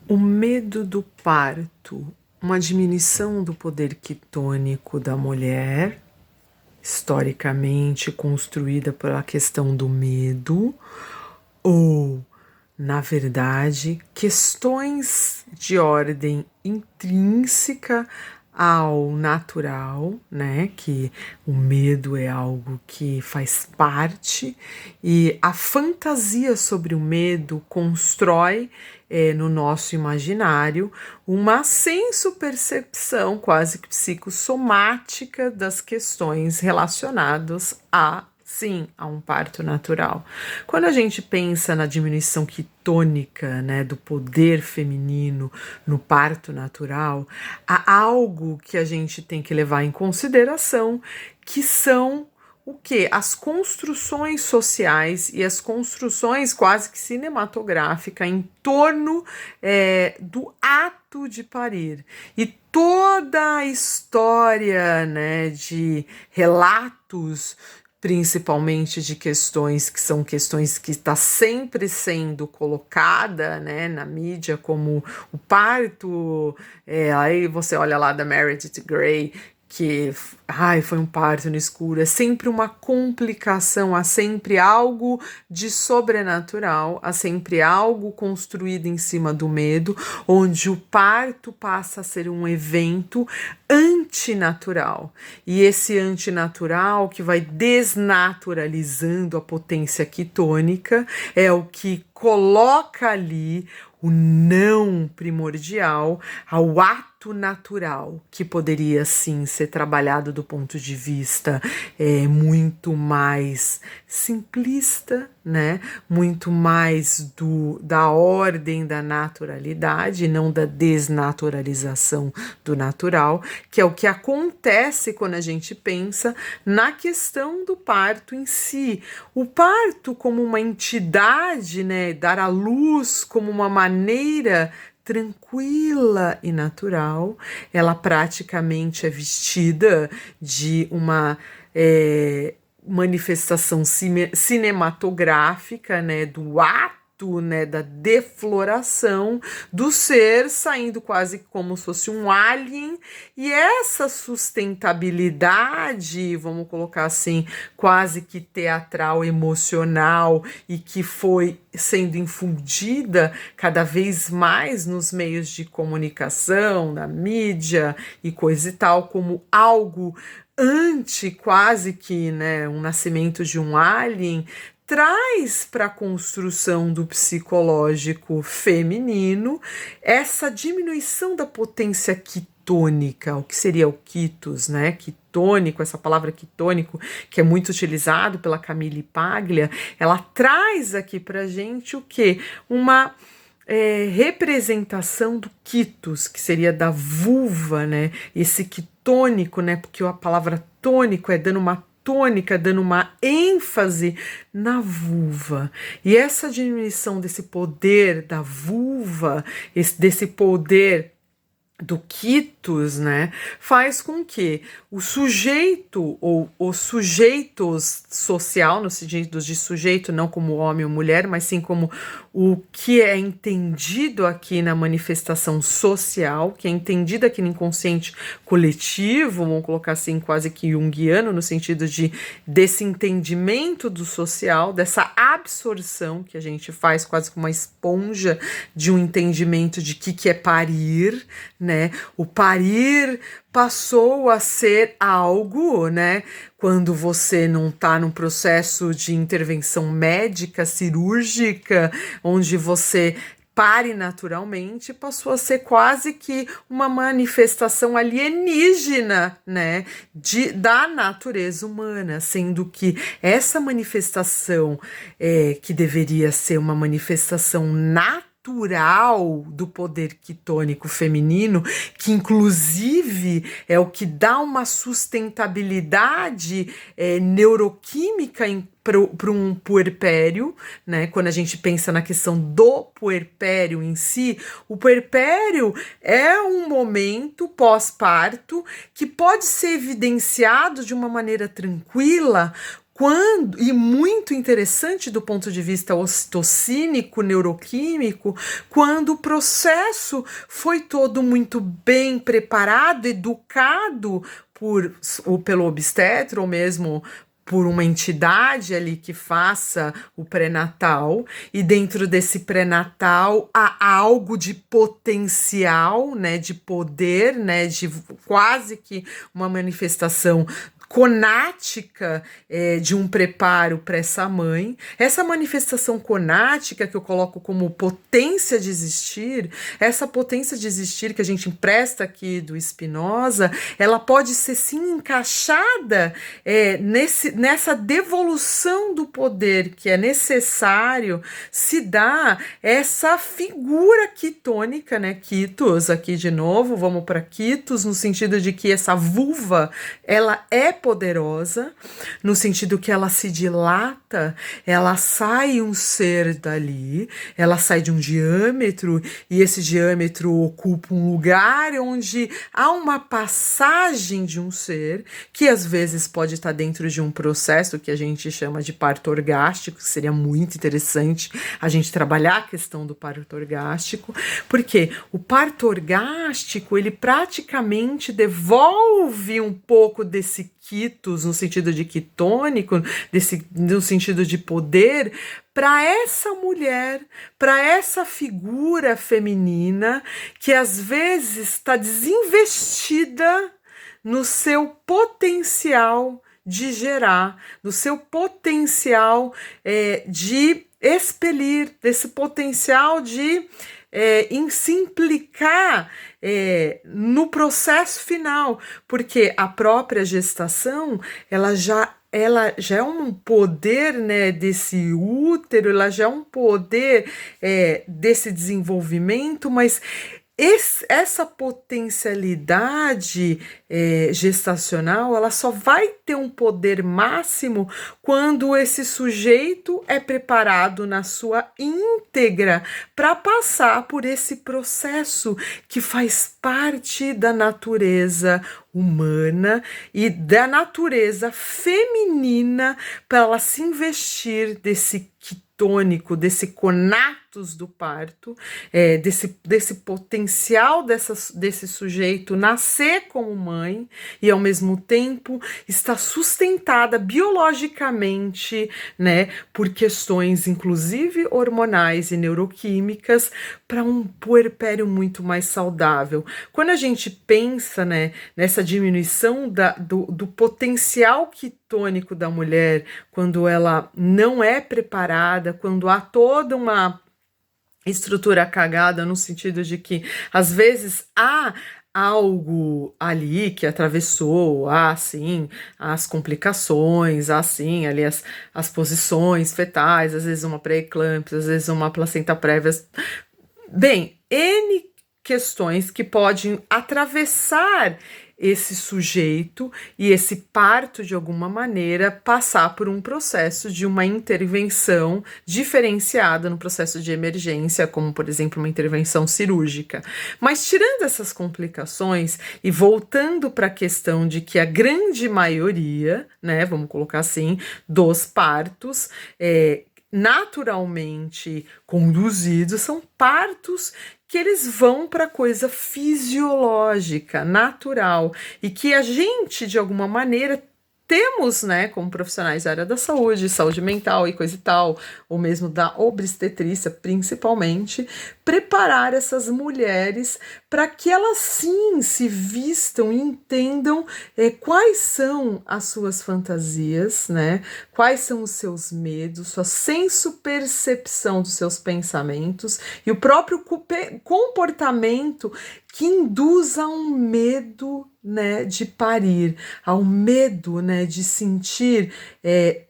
O medo do parto, uma diminuição do poder quitônico da mulher, historicamente construída pela questão do medo, ou, na verdade, questões de ordem intrínseca ao natural, né? Que o medo é algo que faz parte e a fantasia sobre o medo constrói no nosso imaginário uma senso-percepção quase que psicossomática das questões relacionadas a um parto natural. Quando a gente pensa na diminuição quitônica, né, do poder feminino no parto natural, há algo que a gente tem que levar em consideração, que são o que? As construções sociais e as construções quase que cinematográficas em torno do ato de parir. E toda a história, né, de relatos, principalmente de questões que são questões que está sempre sendo colocada, né, na mídia, como o parto, aí você olha lá da Meredith Grey, que foi um parto no escuro, é sempre uma complicação, há sempre algo de sobrenatural, há sempre algo construído em cima do medo, onde o parto passa a ser um evento antinatural. E esse antinatural que vai desnaturalizando a potência quitônica é o que coloca ali o não primordial ao ato natural, que poderia sim ser trabalhado do ponto de vista muito mais simplista, né? Muito mais da ordem da naturalidade, não da desnaturalização do natural, que é o que acontece quando a gente pensa na questão do parto em si. O parto como uma entidade, né? Dar à luz como uma maneira tranquila e natural, ela praticamente é vestida de uma manifestação cinematográfica, né, do ato, né, da defloração do ser saindo quase como se fosse um alien, e essa sustentabilidade, vamos colocar assim, quase que teatral, emocional, e que foi sendo infundida cada vez mais nos meios de comunicação, na mídia e coisa e tal, como algo quase que, né, um nascimento de um alien, traz para a construção do psicológico feminino essa diminuição da potência quitônica, o que seria o quitos, né? Quitônico, essa palavra quitônico, que é muito utilizado pela Camille Paglia, ela traz aqui para gente o quê? Uma representação do quitos, que seria da vulva, né? Esse quitônico, né? Porque a palavra tônico é dando uma tônica, dando uma ênfase na vulva. E essa diminuição desse poder da vulva, desse poder do quitos, né, faz com que o sujeito ou os sujeitos social, no sentido de sujeito não como homem ou mulher, mas sim como o que é entendido aqui na manifestação social, que é entendido aqui no inconsciente coletivo, vamos colocar assim quase que junguiano, no sentido desse entendimento do social, dessa absorção que a gente faz quase como uma esponja de um entendimento de que é parir, né? O parir passou a ser algo, né? Quando você não está num processo de intervenção médica, cirúrgica, onde você pare naturalmente, passou a ser quase que uma manifestação alienígena, né, da natureza humana, sendo que essa manifestação que deveria ser uma manifestação natural do poder quitônico feminino, que inclusive é o que dá uma sustentabilidade neuroquímica para um puerpério, né? Quando a gente pensa na questão do puerpério em si, o puerpério é um momento pós-parto que pode ser evidenciado de uma maneira tranquila e muito interessante do ponto de vista ocitocínico, neuroquímico, quando o processo foi todo muito bem preparado, educado ou pelo obstetra, ou mesmo por uma entidade ali que faça o pré-natal, e dentro desse pré-natal há algo de potencial, né, de poder, né, de quase que uma manifestação conática de um preparo para essa mãe. Essa manifestação conática que eu coloco como potência de existir, essa potência de existir que a gente empresta aqui do Spinoza, ela pode ser sim encaixada nessa devolução do poder que é necessário se dá essa figura quitônica, né? Quitos, aqui de novo, vamos para quitos, no sentido de que essa vulva, ela é poderosa, no sentido que ela se dilata, ela sai um ser dali, ela sai de um diâmetro, e esse diâmetro ocupa um lugar onde há uma passagem de um ser, que às vezes pode estar dentro de um processo que a gente chama de parto orgástico, que seria muito interessante a gente trabalhar a questão do parto orgástico, porque o parto orgástico, ele praticamente devolve um pouco desse quitos, no sentido de quitônico, no sentido de poder, para essa mulher, para essa figura feminina que às vezes está desinvestida no seu potencial de gerar, no seu potencial de expelir, desse potencial de em se implicar no processo final, porque a própria gestação, ela já é um poder, né, desse útero, ela já é um poder desse desenvolvimento, mas essa potencialidade gestacional, ela só vai ter um poder máximo quando esse sujeito é preparado na sua íntegra para passar por esse processo que faz parte da natureza humana e da natureza feminina, para ela se investir desse quitônico, desse conatus do parto, desse potencial desse sujeito nascer como mãe e ao mesmo tempo estar sustentada biologicamente, né, por questões inclusive hormonais e neuroquímicas, para um puerpério muito mais saudável. Quando a gente pensa, né, nessa diminuição do potencial quitônico da mulher, quando ela não é preparada, quando há toda uma estrutura cagada, no sentido de que às vezes há algo ali que atravessou, assim, as complicações, assim, ali as posições fetais, às vezes uma pré-eclâmpsia, às vezes uma placenta prévia. Bem, N questões que podem atravessar esse sujeito e esse parto, de alguma maneira, passar por um processo de uma intervenção diferenciada no processo de emergência, como, por exemplo, uma intervenção cirúrgica. Mas tirando essas complicações e voltando para a questão de que a grande maioria, né, vamos colocar assim, dos partos naturalmente conduzidos são partos que eles vão para coisa fisiológica, natural, e que a gente, de alguma maneira, temos, né, como profissionais da área da saúde, saúde mental e coisa e tal, ou mesmo da obstetrícia, principalmente, preparar essas mulheres para que elas sim se vistam e entendam quais são as suas fantasias, né, quais são os seus medos, sua senso-percepção dos seus pensamentos e o próprio comportamento que induz a um medo, né, de parir, ao medo, né, de sentir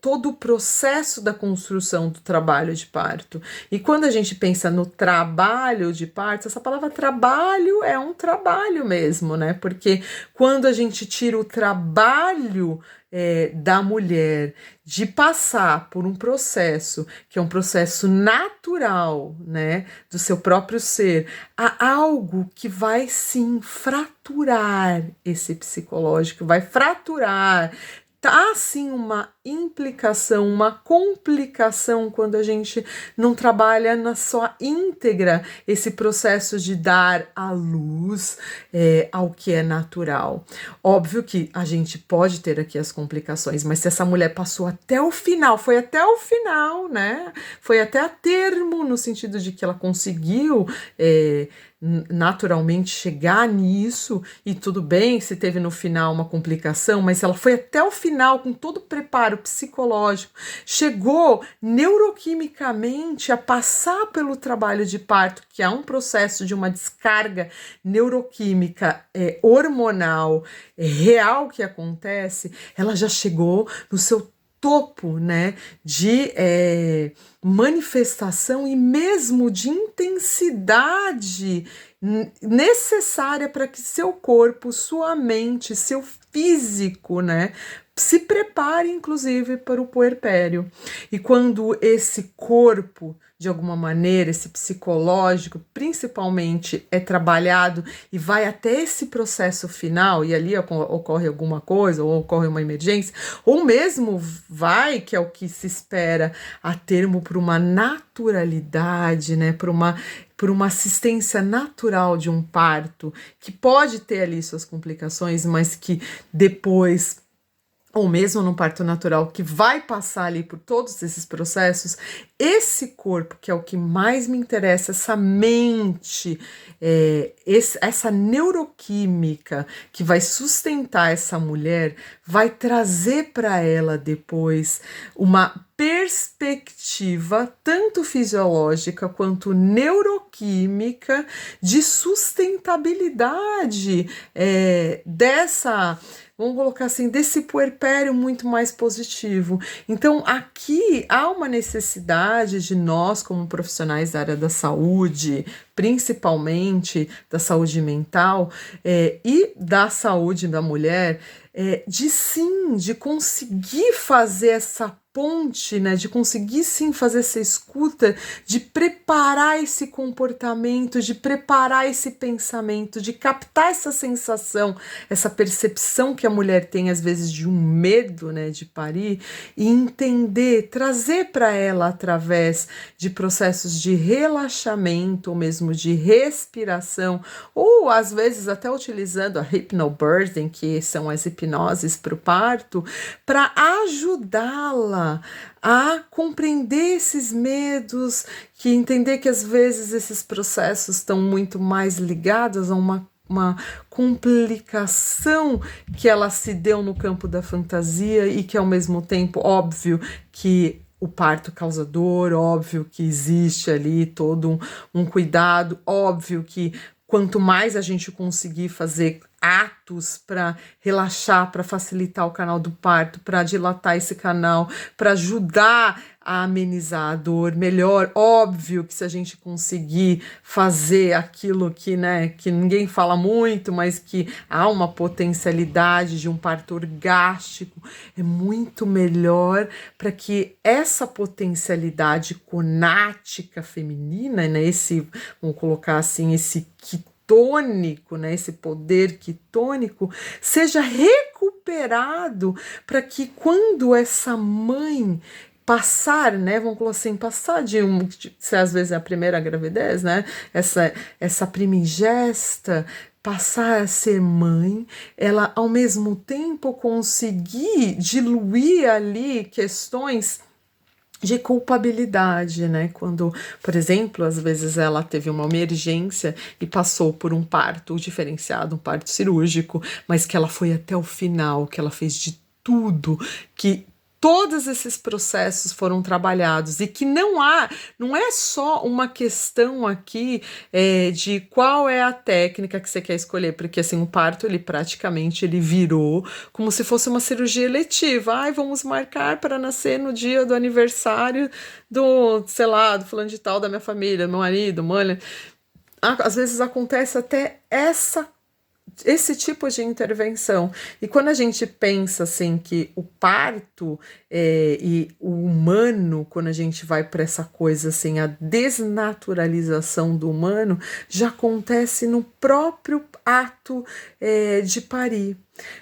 todo o processo da construção do trabalho de parto. E quando a gente pensa no trabalho de parto, essa palavra trabalho é um trabalho mesmo, né? Porque quando a gente tira o trabalho da mulher de passar por um processo que é um processo natural, né, do seu próprio ser, há algo que vai sim fraturar esse psicológico, vai fraturar há sim uma implicação, uma complicação quando a gente não trabalha na sua íntegra esse processo de dar à luz ao que é natural. Óbvio que a gente pode ter aqui as complicações, mas se essa mulher passou até o final, foi até o final, né? Foi até a termo, no sentido de que ela conseguiu naturalmente chegar nisso, e tudo bem se teve no final uma complicação, mas ela foi até o final com todo o preparo psicológico, chegou neuroquimicamente a passar pelo trabalho de parto, que é um processo de uma descarga neuroquímica hormonal real que acontece. Ela já chegou no seu topo, né, de manifestação e mesmo de intensidade necessária para que seu corpo, sua mente, seu físico, né, se prepare inclusive para o puerpério. E quando esse corpo, de alguma maneira, esse psicológico, principalmente, é trabalhado e vai até esse processo final, e ali ocorre alguma coisa, ou ocorre uma emergência, ou mesmo vai, que é o que se espera, a termo por uma naturalidade, né, por uma assistência natural de um parto, que pode ter ali suas complicações, mas que depois, ou mesmo no parto natural, que vai passar ali por todos esses processos, esse corpo, que é o que mais me interessa, essa mente, essa neuroquímica que vai sustentar essa mulher, vai trazer para ela depois uma perspectiva, tanto fisiológica quanto neuroquímica, de sustentabilidade dessa, vamos colocar assim, desse puerpério muito mais positivo. Então, aqui há uma necessidade de nós, como profissionais da área da saúde, principalmente da saúde mental e da saúde da mulher, de conseguir fazer essa ponte, né, de conseguir sim fazer essa escuta, de preparar esse comportamento, de preparar esse pensamento, de captar essa sensação, essa percepção que a mulher tem às vezes de um medo, né, de parir, e entender, trazer para ela através de processos de relaxamento ou mesmo de respiração, ou às vezes até utilizando a hypnobirthing, que são as hipnoses para o parto, para ajudá-la a compreender esses medos, que entender que às vezes esses processos estão muito mais ligados a uma complicação que ela se deu no campo da fantasia e que ao mesmo tempo, óbvio que o parto causa dor, óbvio que existe ali todo um cuidado, óbvio que quanto mais a gente conseguir fazer atos para relaxar, para facilitar o canal do parto, para dilatar esse canal, para ajudar a amenizar a dor, melhor. Óbvio que se a gente conseguir fazer aquilo que, né, que ninguém fala muito, mas que há uma potencialidade de um parto orgástico, é muito melhor para que essa potencialidade conática feminina, né, vamos colocar assim, esse quitônico, né, esse poder quitônico, seja recuperado para que quando essa mãe passar, né, vamos colocar assim, passar se às vezes é a primeira gravidez, né, essa primigesta, passar a ser mãe, ela ao mesmo tempo conseguir diluir ali questões de culpabilidade, né? Quando, por exemplo, às vezes ela teve uma emergência e passou por um parto diferenciado, um parto cirúrgico, mas que ela foi até o final, que ela fez de tudo, que todos esses processos foram trabalhados e que não é só uma questão aqui de qual é a técnica que você quer escolher, porque assim, o parto ele praticamente virou como se fosse uma cirurgia eletiva. Ai, vamos marcar para nascer no dia do aniversário do, sei lá, do fulano de tal da minha família, meu marido, mãe. Às vezes acontece até esse tipo de intervenção. E quando a gente pensa assim que o parto e o humano, quando a gente vai para essa coisa assim, a desnaturalização do humano já acontece no próprio ato de parir.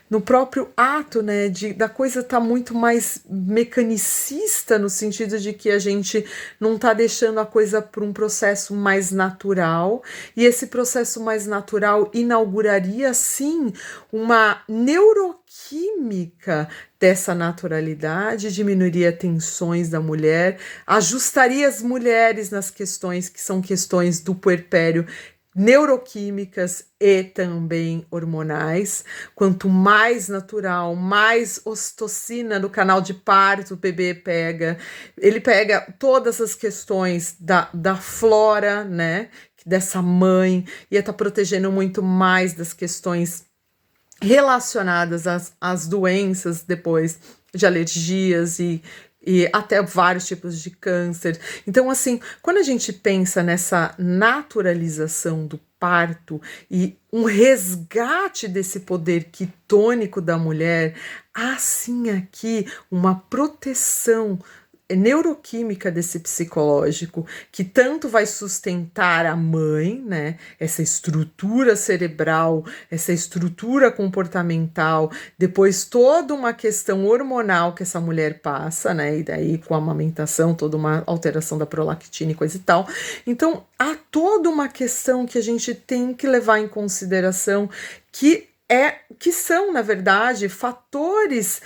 no próprio ato, né, da coisa tá muito mais mecanicista, no sentido de que a gente não tá deixando a coisa para um processo mais natural, e esse processo mais natural inauguraria, sim, uma neuroquímica dessa naturalidade, diminuiria tensões da mulher, ajustaria as mulheres nas questões que são questões do puerpério, neuroquímicas e também hormonais. Quanto mais natural, mais ocitocina no canal de parto o bebê pega. Ele pega todas as questões da flora, né, dessa mãe, e está protegendo muito mais das questões relacionadas às doenças depois de alergias e até vários tipos de câncer. Então, assim, quando a gente pensa nessa naturalização do parto e um resgate desse poder quitônico da mulher, há sim aqui uma proteção neuroquímica desse psicológico, que tanto vai sustentar a mãe, né, essa estrutura cerebral, essa estrutura comportamental, depois toda uma questão hormonal que essa mulher passa, né, e daí com a amamentação, toda uma alteração da prolactina e coisa e tal. Então, há toda uma questão que a gente tem que levar em consideração, que são, na verdade, fatores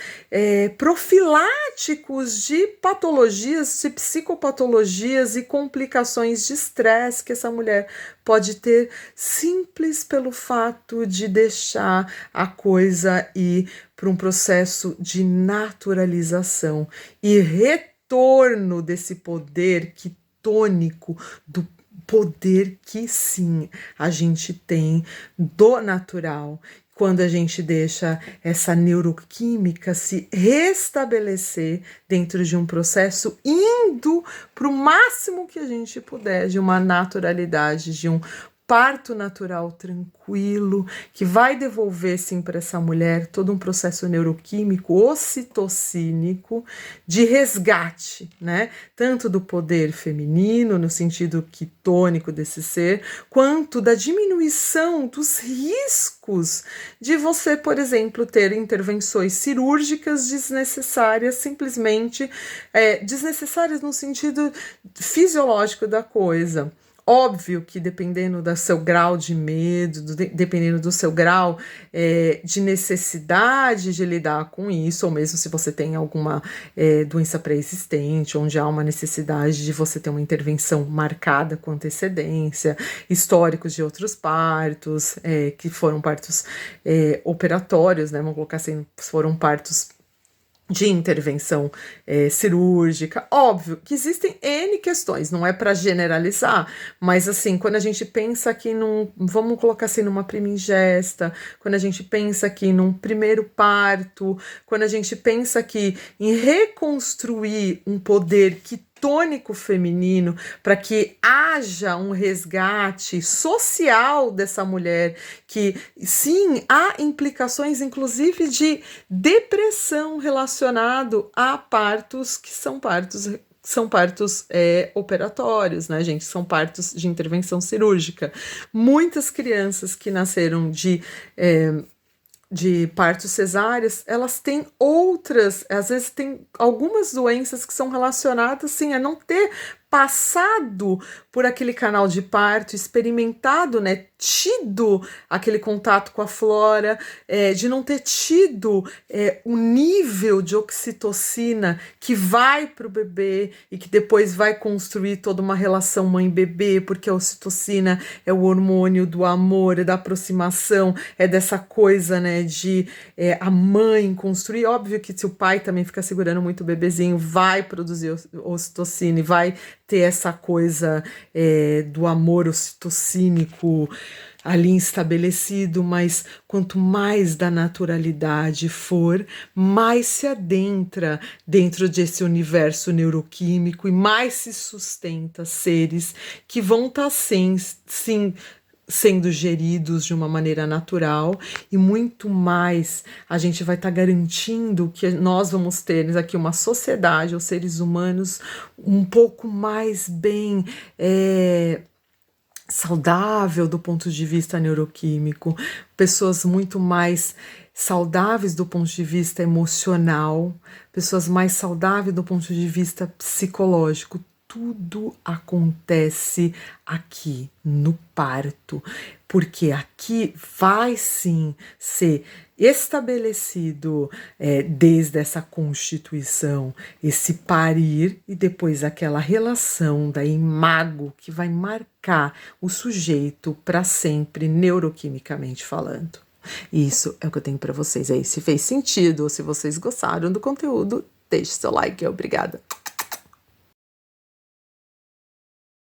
profiláticos de patologias, de psicopatologias e complicações de estresse que essa mulher pode ter, simples pelo fato de deixar a coisa ir para um processo de naturalização e retorno desse poder quitônico, do poder que sim a gente tem do natural, quando a gente deixa essa neuroquímica se restabelecer dentro de um processo, indo para o máximo que a gente puder de uma naturalidade, de um parto natural tranquilo, que vai devolver sim para essa mulher todo um processo neuroquímico, ocitocínico, de resgate, né? Tanto do poder feminino, no sentido quitônico desse ser, quanto da diminuição dos riscos de você, por exemplo, ter intervenções cirúrgicas desnecessárias, simplesmente desnecessárias no sentido fisiológico da coisa. Óbvio que dependendo do seu grau de medo, dependendo do seu grau de necessidade de lidar com isso, ou mesmo se você tem alguma doença pré-existente, onde há uma necessidade de você ter uma intervenção marcada com antecedência, históricos de outros partos, que foram partos operatórios, né? Vamos colocar assim, foram partos de intervenção cirúrgica. Óbvio que existem N questões, não é para generalizar, mas assim, quando a gente pensa aqui vamos colocar assim, numa primigesta, quando a gente pensa aqui num primeiro parto, quando a gente aqui em reconstruir um poder quitônico feminino, para que haja um resgate social dessa mulher, que sim, há implicações inclusive de depressão relacionado a partos que são partos operatórios, né, gente? São partos de intervenção cirúrgica. Muitas crianças que nasceram de partos cesáreas, elas têm outras, às vezes tem algumas doenças que são relacionadas, sim, a não ter passado por aquele canal de parto, experimentado, né, tido aquele contato com a flora, de não ter tido o nível de oxitocina que vai para o bebê e que depois vai construir toda uma relação mãe-bebê, porque a oxitocina é o hormônio do amor, é da aproximação, é dessa coisa, né, de a mãe construir. Óbvio que se o pai também fica segurando muito o bebezinho, vai produzir ocitocina e vai ter essa coisa do amor ocitocínico ali estabelecido, mas quanto mais da naturalidade for, mais se adentra dentro desse universo neuroquímico e mais se sustenta seres que vão estar sim sendo geridos de uma maneira natural, e muito mais a gente vai estar garantindo que nós vamos ter aqui uma sociedade, os seres humanos, um pouco mais bem saudável do ponto de vista neuroquímico, pessoas muito mais saudáveis do ponto de vista emocional, pessoas mais saudáveis do ponto de vista psicológico. Tudo acontece aqui no parto, porque aqui vai sim ser estabelecido desde essa constituição, esse parir e depois aquela relação da imago que vai marcar o sujeito para sempre, neuroquimicamente falando. Isso é o que eu tenho para vocês aí. Se fez sentido ou se vocês gostaram do conteúdo, deixe seu like. Obrigada.